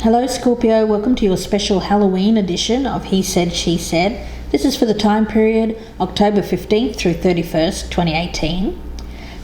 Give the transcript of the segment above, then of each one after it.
Hello Scorpio, welcome to your special Halloween edition of He Said, She Said. This is for the time period October 15th through 31st, 2018.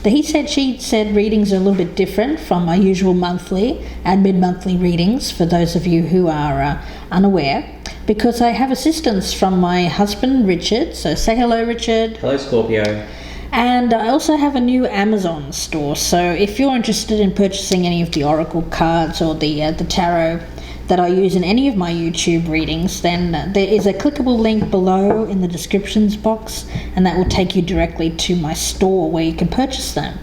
The He Said, She Said readings are a little bit different from my usual monthly and mid-monthly readings for those of you who are unaware, because I have assistance from my husband Richard. So say hello, Richard. Hello Scorpio. And I also have a new Amazon store, so if you're interested in purchasing any of the oracle cards or the tarot that I use in any of my YouTube readings, then there is a clickable link below in the descriptions box, and that will take you directly to my store where you can purchase them.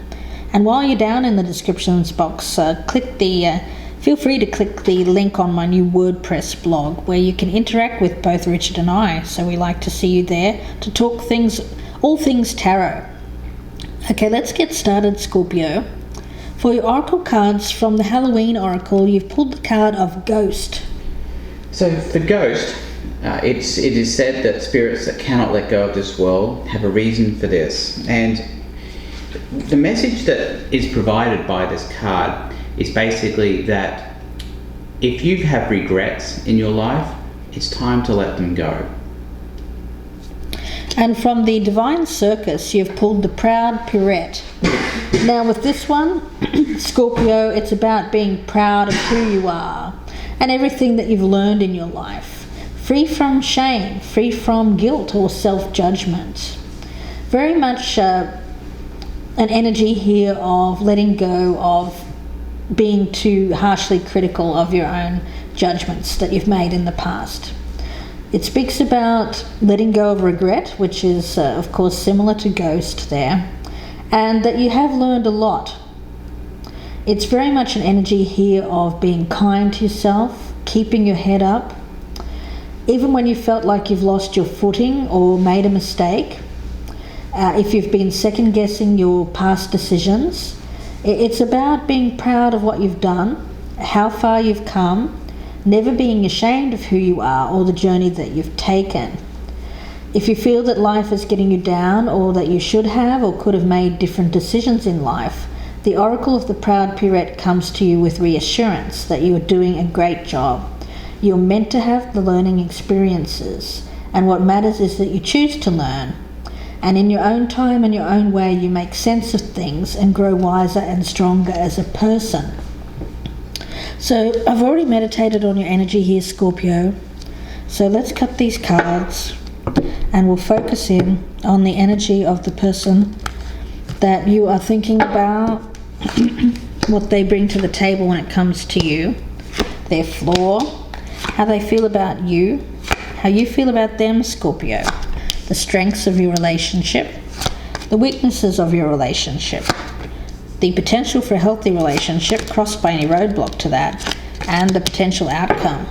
And while you're down in the descriptions box, feel free to click the link on my new WordPress blog where you can interact with both Richard and I. So we like to see you there to talk all things tarot. Okay, let's get started, Scorpio. For your oracle cards from the Halloween oracle, you've pulled the card of Ghost. So for Ghost, it is said that spirits that cannot let go of this world have a reason for this. And the message that is provided by this card is basically that if you have regrets in your life, it's time to let them go. And from the Divine Circus, you've pulled the Proud Pirate. Now with this one, Scorpio, it's about being proud of who you are and everything that you've learned in your life. Free from shame, free from guilt or self-judgment. Very much an energy here of letting go of being too harshly critical of your own judgments that you've made in the past. It speaks about letting go of regret, which is, of course, similar to Ghost there, and that you have learned a lot. It's very much an energy here of being kind to yourself, keeping your head up, even when you felt like you've lost your footing or made a mistake. If you've been second-guessing your past decisions, it's about being proud of what you've done, how far you've come, never being ashamed of who you are or the journey that you've taken. If you feel that life is getting you down or that you should have or could have made different decisions in life, the Oracle of the Proud Pirate comes to you with reassurance that you are doing a great job. You're meant to have the learning experiences, and what matters is that you choose to learn. And in your own time and your own way, you make sense of things and grow wiser and stronger as a person. So I've already meditated on your energy here, Scorpio. So let's cut these cards and we'll focus in on the energy of the person that you are thinking about, what they bring to the table when it comes to you, their flaw, how they feel about you, how you feel about them, Scorpio, the strengths of your relationship, the weaknesses of your relationship, the potential for a healthy relationship crossed by any roadblock to that, and the potential outcome.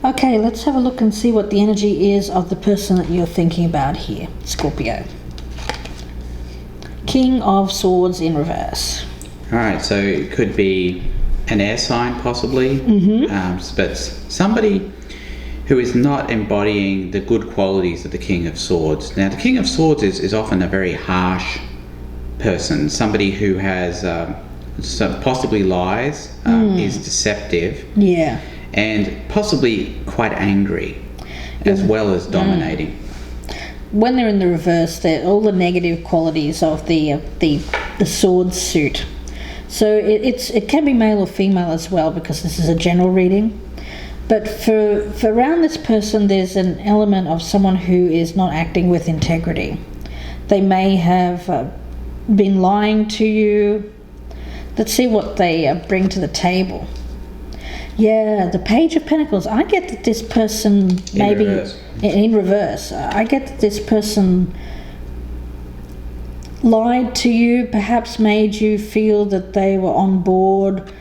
Okay, let's have a look and see what the energy is of the person that you're thinking about here, Scorpio. King of Swords in reverse. Alright, so it could be an air sign possibly, but somebody who is not embodying the good qualities of the King of Swords. Now the King of Swords is often a very harsh person, somebody who has possibly lies, is deceptive, and possibly quite angry, as well as dominating. When they're in the reverse, they're all the negative qualities of the sword suit. So it can be male or female as well, because this is a general reading. But for around this person, there's an element of someone who is not acting with integrity. They may have been lying to you. Let's see what they bring to the table. Yeah, the Page of Pentacles. I get that this person maybe in reverse. I get that this person lied to you, perhaps made you feel that they were on board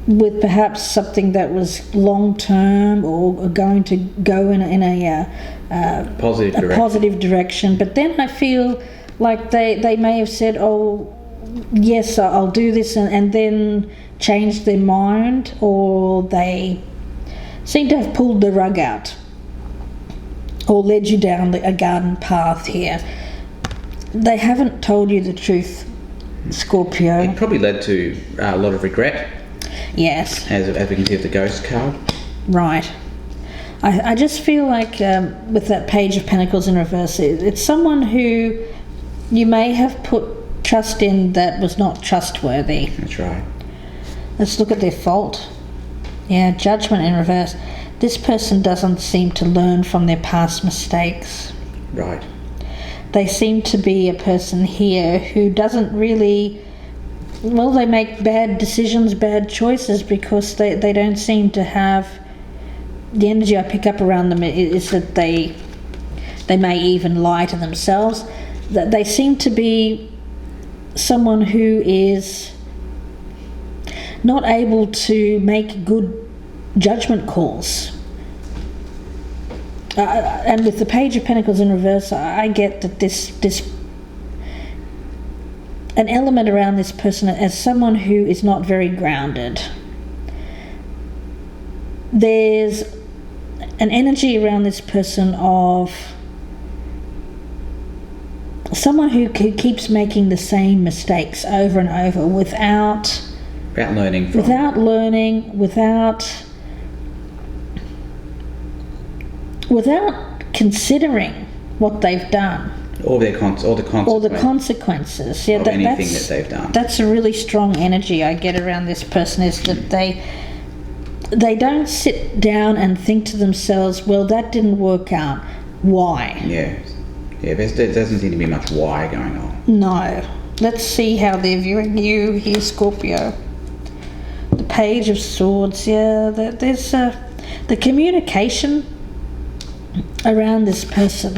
with perhaps something that was long term or going to go in a positive direction. But then I feel like they may have said, oh yes, I'll do this, and then changed their mind, or they seem to have pulled the rug out or led you down a garden path here. They haven't told you the truth, Scorpio. It probably led to a lot of regret. Yes. as we can see with the ghost card. Right. I just feel like with that Page of Pentacles in reverse, it's someone who you may have put trust in that was not trustworthy. That's right. Let's look at their fault. Yeah, Judgment in reverse. This person doesn't seem to learn from their past mistakes. Right. They seem to be a person here who doesn't really... Well, they make bad decisions, bad choices, because they don't seem to have... The energy I pick up around them is that they may even lie to themselves. That they seem to be someone who is not able to make good judgment calls. And with the Page of Pentacles in reverse, I get that this an element around this person as someone who is not very grounded. There's an energy around this person of someone who keeps making the same mistakes over and over without learning, without considering what they've done. Or the consequences. Yeah, of anything that they've done. That's a really strong energy I get around this person, is that they don't sit down and think to themselves, well, that didn't work out. Why? Yeah, there doesn't seem to be much why going on. No. Let's see how they're viewing you here, Scorpio. The Page of Swords. Yeah, there's the communication around this person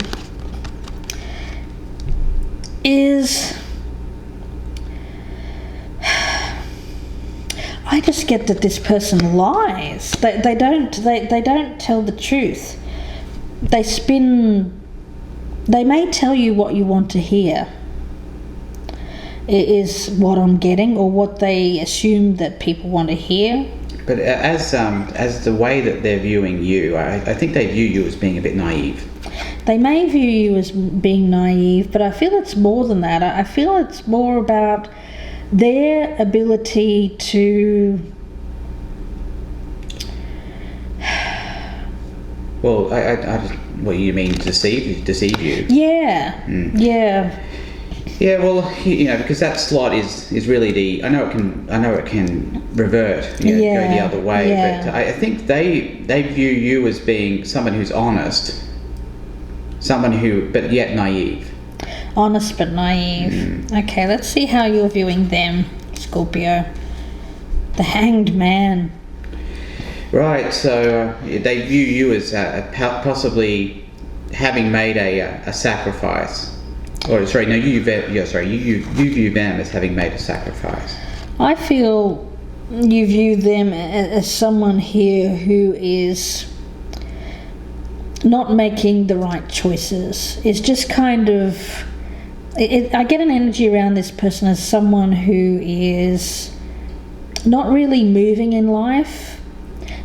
is... I just get that this person lies. They don't tell the truth. They spin. They may tell you what you want to hear, is what I'm getting, or what they assume that people want to hear. But as the way that they're viewing you, I think they view you as being a bit naive. They may view you as being naive, but I feel it's more than that. I feel it's more about their ability to... Well, what you mean, deceive you? Yeah, yeah. Yeah, well, because that slot is really the... I know it can revert, go the other way, but I think they view you as being someone who's honest, but yet naive. Honest but naive. Okay, let's see how you're viewing them, Scorpio. The Hanged Man. Right, so they view you as possibly having made a sacrifice. Or sorry, no, you view them as having made a sacrifice. I feel you view them as someone here who is not making the right choices. It's just kind of... I get an energy around this person as someone who is not really moving in life.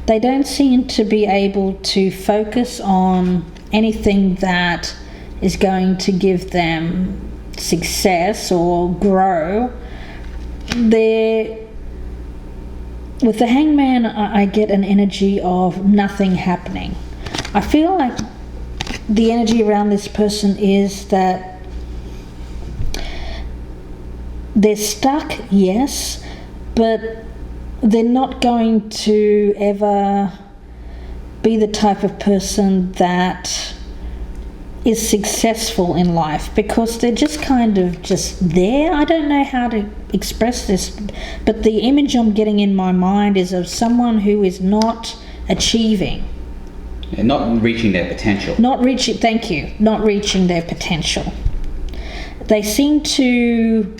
They don't seem to be able to focus on anything that is going to give them success or grow. With the Hangman, I get an energy of nothing happening. I feel like the energy around this person is that they're stuck, yes, but they're not going to ever be the type of person that is successful in life, because they're just kind of just there. I don't know how to express this, but the image I'm getting in my mind is of someone who is not achieving. And not reaching their potential. Not reaching their potential. They seem to...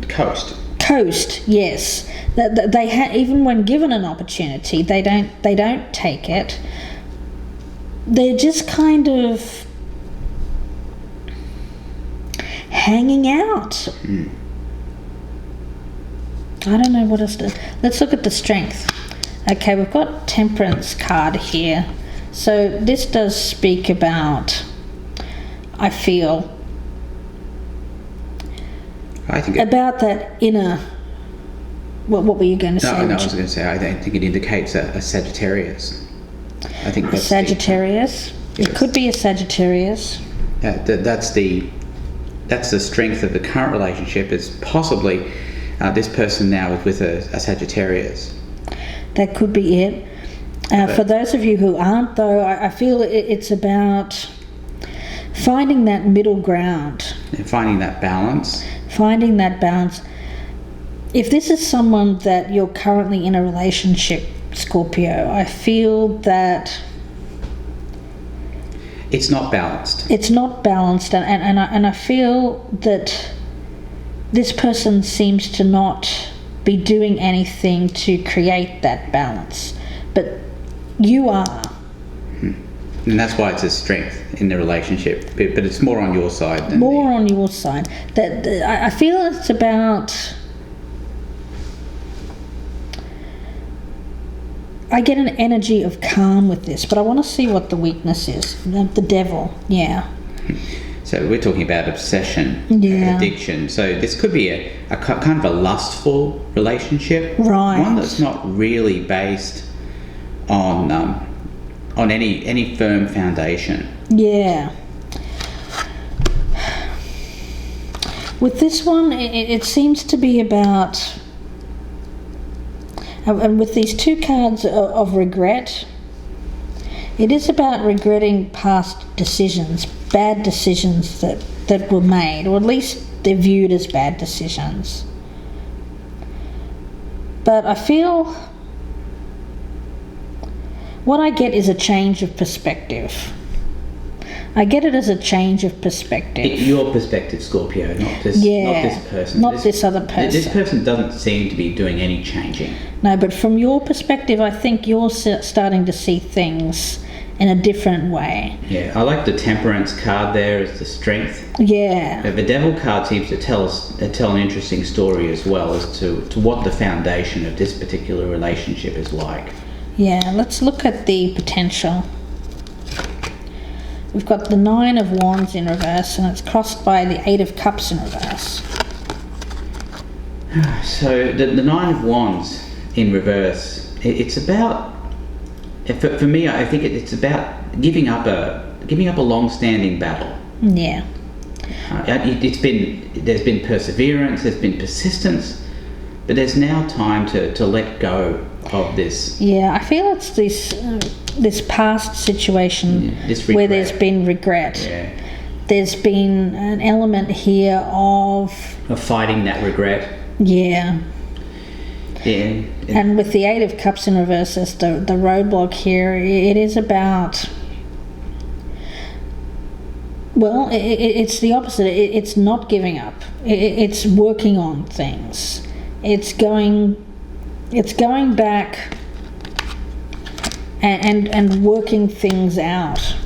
Coast, yes. They even when given an opportunity, they don't take it. They're just kind of hanging out. I don't know what else to... Let's look at the Strength. Okay, we've got Temperance card here. So this does speak about, I feel, about that inner What were you going to say? No, I was going to say I don't think it indicates a Sagittarius. I think that's Sagittarius. Yes. It could be a Sagittarius. That's the strength of the current relationship. Is possibly this person now is with a Sagittarius. That could be it. For those of you who aren't, though, I feel it's about finding that middle ground. And finding that balance. Finding that balance. If this is someone that you're currently in a relationship, Scorpio, I feel that it's not balanced. It's not balanced, and I feel that this person seems to not be doing anything to create that balance, but you are. And that's why it's a strength in the relationship, but it's more on your side than on your side. That I feel it's about. I get an energy of calm with this, but I want to see what the weakness is. The devil, yeah. So we're talking about obsession, yeah. Addiction. So this could be a kind of a lustful relationship, right? One that's not really based on any firm foundation. Yeah. With this one, it seems to be about. And with these two cards of regret, it is about regretting past decisions, bad decisions that were made, or at least they're viewed as bad decisions. But I feel what I get is a change of perspective. I get it as a change of perspective. Your perspective, Scorpio, not this person. Not this other person. This person doesn't seem to be doing any changing. No, but from your perspective, I think you're starting to see things in a different way. Yeah, I like the Temperance card there as the strength. Yeah. The Devil card seems to tell an interesting story as well as to what the foundation of this particular relationship is like. Yeah, let's look at the potential. We've got the 9 of Wands in reverse, and it's crossed by the 8 of Cups in reverse. So the 9 of Wands in reverse, it's about, for me, I think it's about giving up a long-standing battle. Yeah. There's been perseverance, there's been persistence, but there's now time to let go of this. Yeah, I feel it's this past situation where there's been regret. Yeah. There's been an element here of fighting that regret. Yeah. Yeah. And with the 8 of Cups in reverse as the roadblock here, it is about, well, it's the opposite. It's not giving up. It's working on things. It's going back and working things out.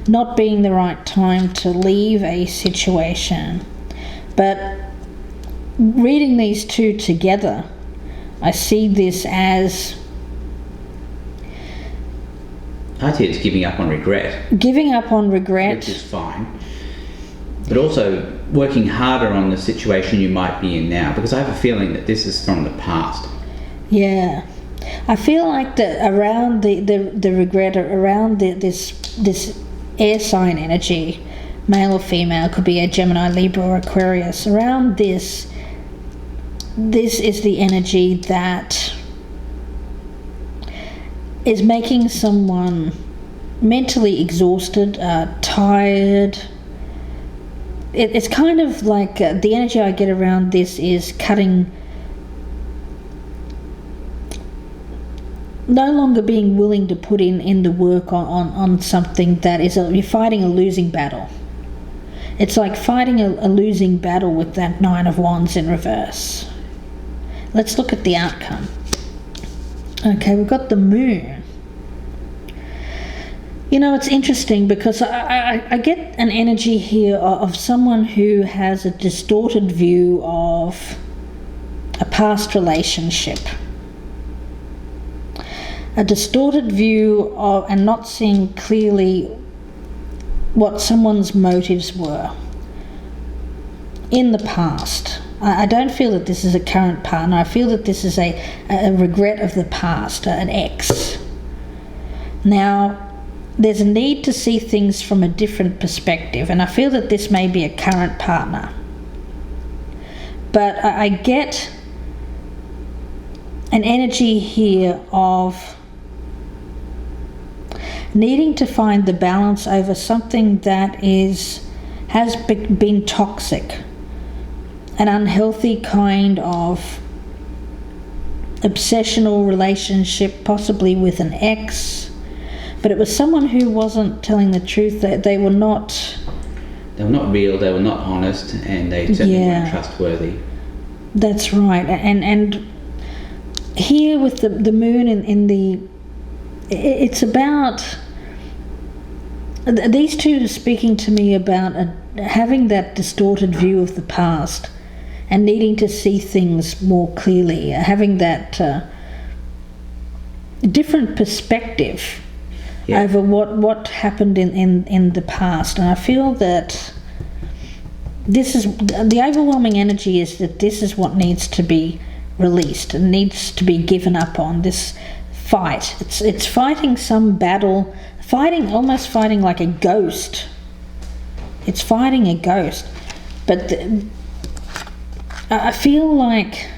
Not being the right time to leave a situation. But reading these two together, I see this as... I see it's giving up on regret. Giving up on regret. Which is fine. But also working harder on the situation you might be in now, because I have a feeling that this is from the past. Yeah. I feel like around the regret, around this air sign energy, male or female, could be a Gemini, Libra or Aquarius, around this is the energy that is making someone mentally exhausted, tired. It's kind of like the energy I get around this is cutting, no longer being willing to put in the work on something that is you're fighting a losing battle. It's like fighting a losing battle with that 9 of Wands in reverse. Let's look at the outcome. Okay, we've got the Moon. You know, it's interesting because I get an energy here of someone who has a distorted view of a past relationship. A distorted view of, and not seeing clearly what someone's motives were in the past. I don't feel that this is a current partner. I feel that this is a regret of the past, an ex. Now, there's a need to see things from a different perspective, and I feel that this may be a current partner. But I get an energy here of needing to find the balance over something that has been toxic, an unhealthy kind of obsessional relationship, possibly with an ex, but it was someone who wasn't telling the truth. That they were not real, they were not honest, and they certainly weren't trustworthy. That's right. And here with the moon in the, it's about, these two are speaking to me about having that distorted view of the past and needing to see things more clearly, having that different perspective over what happened in the past. And I feel that this is the overwhelming energy, is that this is what needs to be released and needs to be given up on. This fight, it's fighting some battle, almost fighting like a ghost. It's fighting a ghost, but I feel like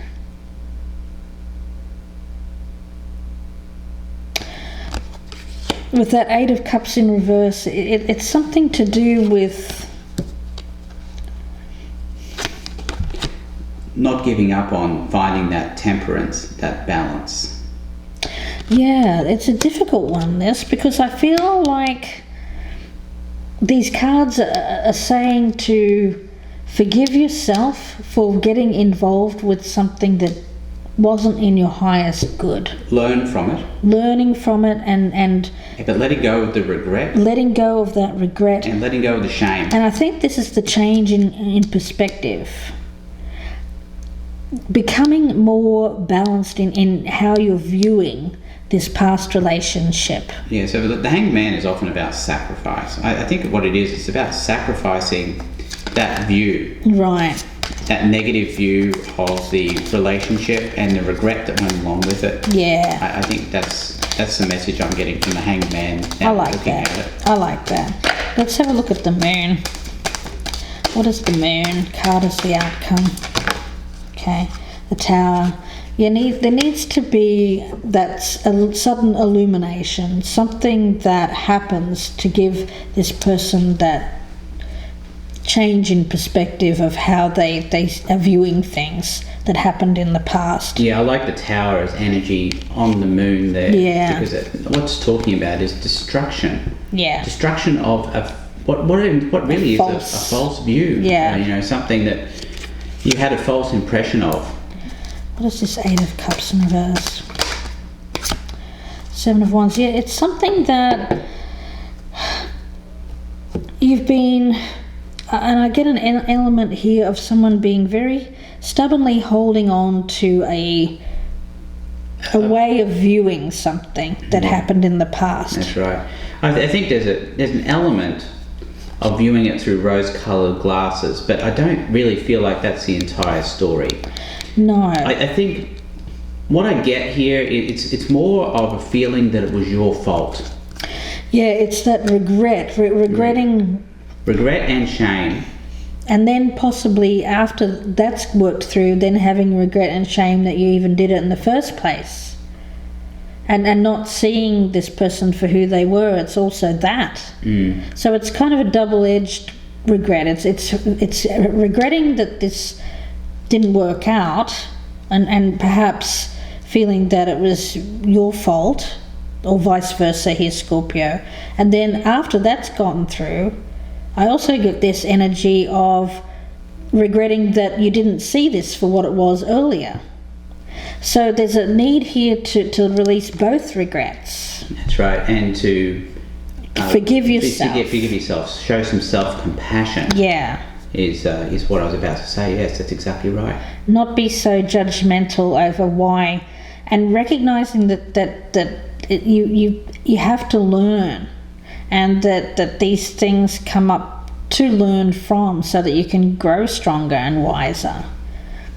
with that Eight of Cups in reverse, it's something to do with not giving up on finding that temperance, that balance. Yeah, it's a difficult one, this, because I feel like these cards are saying to forgive yourself for getting involved with something that wasn't in your highest good. Learning from it, and but letting go of the regret. Letting go of that regret. And letting go of the shame. And I think this is the change in perspective. Becoming more balanced in how you're viewing this past relationship. Yeah, so the Hanged Man is often about sacrifice. I think what it is, it's about sacrificing that view. Right. That negative view of the relationship and the regret that went along with it. Yeah. I think that's the message I'm getting from the Hanged Man. I like that. I like that. Let's have a look at the moon. What is the moon? Card is the outcome. Okay. The Tower. There needs to be that sudden illumination, something that happens to give this person that change in perspective of how they are viewing things that happened in the past. Yeah, I like the Tower as energy on the moon there. Yeah. Because what it's talking about is destruction. Yeah. Destruction of what really is a false view. Yeah. Something that you had a false impression of. What is this Eight of Cups in reverse? Seven of Wands. Yeah, it's something that you've been, and I get an element here of someone being very stubbornly holding on to a way of viewing something that happened in the past. That's right. I think there's an element of viewing it through rose-coloured glasses, but I don't really feel like that's the entire story. No. I think what I get here, it's more of a feeling that it was your fault. Yeah, it's that regretting. Regret and shame. And then possibly after that's worked through, then having regret and shame that you even did it in the first place. And not seeing this person for who they were, it's also that. So it's kind of a double-edged regret. It's regretting that this didn't work out, and perhaps feeling that it was your fault, or vice versa here, Scorpio. And then after that's gotten through, I also get this energy of regretting that you didn't see this for what it was earlier. So there's a need here to release both regrets. That's right, and to forgive yourself. Forgive yourself. Show some self-compassion. Yeah. Is what I was about to say. Yes, that's exactly right. Not be so judgmental over why, and recognizing that you have to learn, and that these things come up to learn from, so that you can grow stronger and wiser.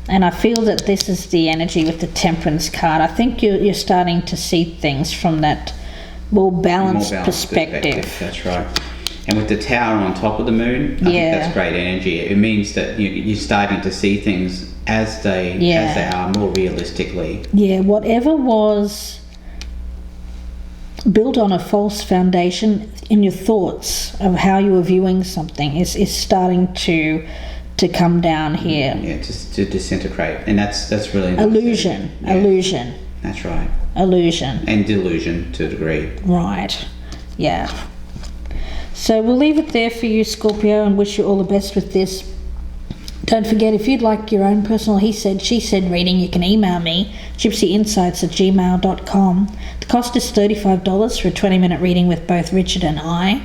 And I feel that this is the energy with the Temperance card. I think you're starting to see things from that more balanced perspective. That's right. And with the Tower on top of the moon, I think that's great energy. It means that you're starting to see things as they are, more realistically. Yeah, whatever was built on a false foundation in your thoughts of how you were viewing something is starting to come down here. Yeah, just to disintegrate. And that's really nice. Illusion. That's right. Illusion. And delusion to a degree. Right. Yeah. So we'll leave it there for you, Scorpio, and wish you all the best with this. Don't forget, if you'd like your own personal he said, she said reading, you can email me, gypsyinsights@gmail.com. The cost is $35 for a 20-minute reading with both Richard and I.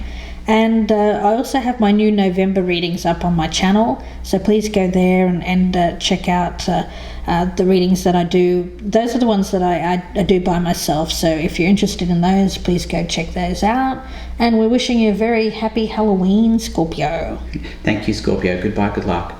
And I also have my new November readings up on my channel, so please go there and check out the readings that I do. Those are the ones that I do by myself, so if you're interested in those, please go check those out. And we're wishing you a very happy Halloween, Scorpio. Thank you, Scorpio. Goodbye, good luck.